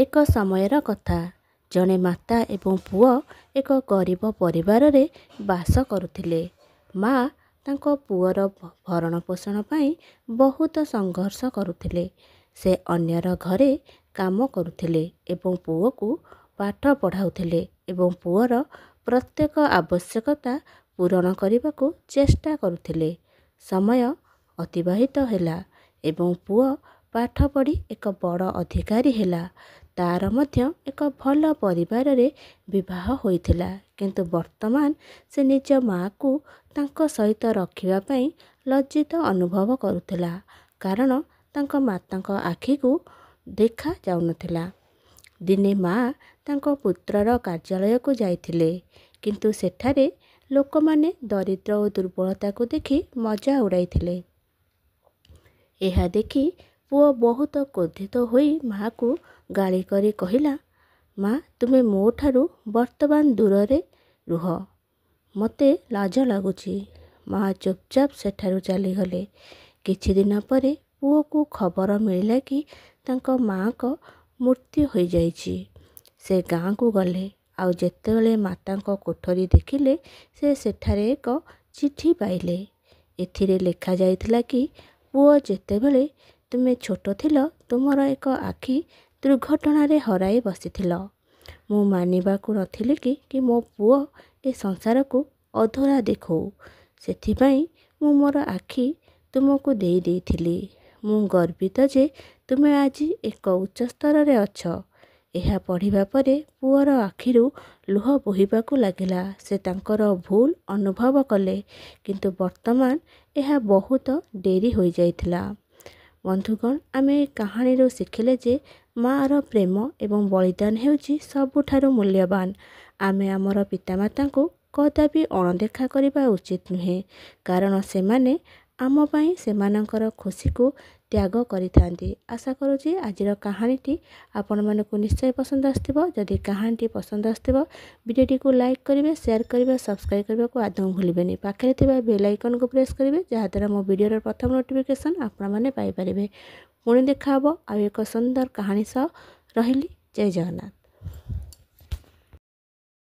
ଏକ ସମୟର କଥା। ଜଣେ ମାତା ଏବଂ ପୁଅ ଏକ ଗରିବ ପରିବାରରେ ବାସ କରୁଥିଲେ। ମା ତାଙ୍କ ପୁଅର ଭରଣ ପୋଷଣ ପାଇଁ ବହୁତ ସଂଘର୍ଷ କରୁଥିଲେ। ସେ ଅନ୍ୟର ଘରେ କାମ କରୁଥିଲେ ଏବଂ ପୁଅକୁ ପାଠ ପଢ଼ାଉଥିଲେ ଏବଂ ପୁଅର ପ୍ରତ୍ୟେକ ଆବଶ୍ୟକତା ପୂରଣ କରିବାକୁ ଚେଷ୍ଟା କରୁଥିଲେ। ସମୟ ଅତିବାହିତ ହେଲା ଏବଂ ପୁଅ ପାଠ ପଢ଼ି ଏକ ବଡ଼ ଅଧିକାରୀ ହେଲା। ତାର ମଧ୍ୟ ଏକ ଭଲ ପରିବାରରେ ବିବାହ ହୋଇଥିଲା। କିନ୍ତୁ ବର୍ତ୍ତମାନ ସେ ନିଜ ମାଆକୁ ତାଙ୍କ ସହିତ ରଖିବା ପାଇଁ ଲଜ୍ଜିତ ଅନୁଭବ କରୁଥିଲା, କାରଣ ତାଙ୍କ ମାତାଙ୍କ ଆଖିକୁ ଦେଖା ଯାଉନଥିଲା। ଦିନେ ମା ତାଙ୍କ ପୁତ୍ରର କାର୍ଯ୍ୟାଳୟକୁ ଯାଇଥିଲେ, କିନ୍ତୁ ସେଠାରେ ଲୋକମାନେ ଦରିଦ୍ର ଓ ଦୁର୍ବଳତାକୁ ଦେଖି ମଜା ଉଡ଼ାଇଥିଲେ। ଏହା ଦେଖି ପୁଅ ବହୁତ କ୍ରୋଧିତ ହୋଇ ମାଆକୁ ଗାଳି କରି କହିଲା, "ମା, ତୁମେ ମୋ ଠାରୁ ବର୍ତ୍ତମାନ ଦୂରରେ ରୁହ। ମୋତେ ଲାଜ ଲାଗୁଛି।" ମା ଚୁପଚାପ ସେଠାରୁ ଚାଲିଗଲେ। କିଛି ଦିନ ପରେ ପୁଅକୁ ଖବର ମିଳିଲା କି ତାଙ୍କ ମାଆଙ୍କ ମୃତ୍ୟୁ ହୋଇଯାଇଛି। ସେ ଗାଁକୁ ଗଲେ, ଆଉ ଯେତେବେଳେ ମାତାଙ୍କ କୋଠରୀ ଦେଖିଲେ, ସେ ସେଠାରେ ଏକ ଚିଠି ପାଇଲେ। ଏଥିରେ ଲେଖାଯାଇଥିଲା କି, ପୁଅ, ଯେତେବେଳେ ତୁମେ ଛୋଟ ଥିଲ, ତୁମର ଏକ ଆଖି ଦୁର୍ଘଟଣାରେ ହରାଇ ବସିଥିଲ। ମୁଁ ମାନିବାକୁ ନଥିଲି କି ମୋ ପୁଅ ଏ ସଂସାରକୁ ଅଧୁରା ଦେଖୁ। ସେଥିପାଇଁ ମୁଁ ମୋର ଆଖି ତୁମକୁ ଦେଇଥିଲି। ମୁଁ ଗର୍ବିତ ଯେ ତୁମେ ଆଜି ଏକ ଉଚ୍ଚ ସ୍ତରରେ ଅଛ। ଏହା ପଢ଼ିବା ପରେ ପୁଅର ଆଖିରୁ ଲୁହ ବୋହିବାକୁ ଲାଗିଲା। ସେ ତାଙ୍କର ଭୁଲ ଅନୁଭବ କଲେ, କିନ୍ତୁ ବର୍ତ୍ତମାନ ଏହା ବହୁତ ଡେରି ହୋଇଯାଇଥିଲା। ବନ୍ଧୁଗଣ, ଆମେ ଏ କାହାଣୀରୁ ଶିଖିଲେ ଯେ ମାଆର ପ୍ରେମ ଏବଂ ବଳିଦାନ ହେଉଛି ସବୁଠାରୁ ମୂଲ୍ୟବାନ। ଆମେ ଆମର ପିତାମାତାଙ୍କୁ କଦାପି ଅଣଦେଖା କରିବା ଉଚିତ ନୁହେଁ, କାରଣ ସେମାନେ ଆମ ପାଇଁ ସେମାନଙ୍କର ଖୁସିକୁ ତ୍ୟାଗ କରିଥାନ୍ତି। ଆଶା କରୁଛି ଆଜିର କାହାଣୀଟି ଆପଣମାନଙ୍କୁ ନିଶ୍ଚୟ ପସନ୍ଦ ଆସିଥିବ। ଯଦି କାହାଣୀଟି ପସନ୍ଦ ଆସିଥିବ, ଭିଡ଼ିଓଟିକୁ ଲାଇକ୍ କରିବେ, ସେୟାର କରିବେ, ସବସ୍କ୍ରାଇବ୍ କରିବାକୁ ଆଦୌ ଭୁଲିବେନି। ପାଖରେ ଥିବା ବେଲ୍ ଆଇକନ୍କୁ ପ୍ରେସ୍ କରିବେ, ଯାହାଦ୍ୱାରା ମୋ ଭିଡ଼ିଓର ପ୍ରଥମ ନୋଟିଫିକେସନ୍ ଆପଣମାନେ ପାଇପାରିବେ। ପୁଣି ଦେଖା ହେବ ଆଉ ଏକ ସୁନ୍ଦର କାହାଣୀ ସହ। ରହିଲି। ଜୟ ଜଗନ୍ନାଥ।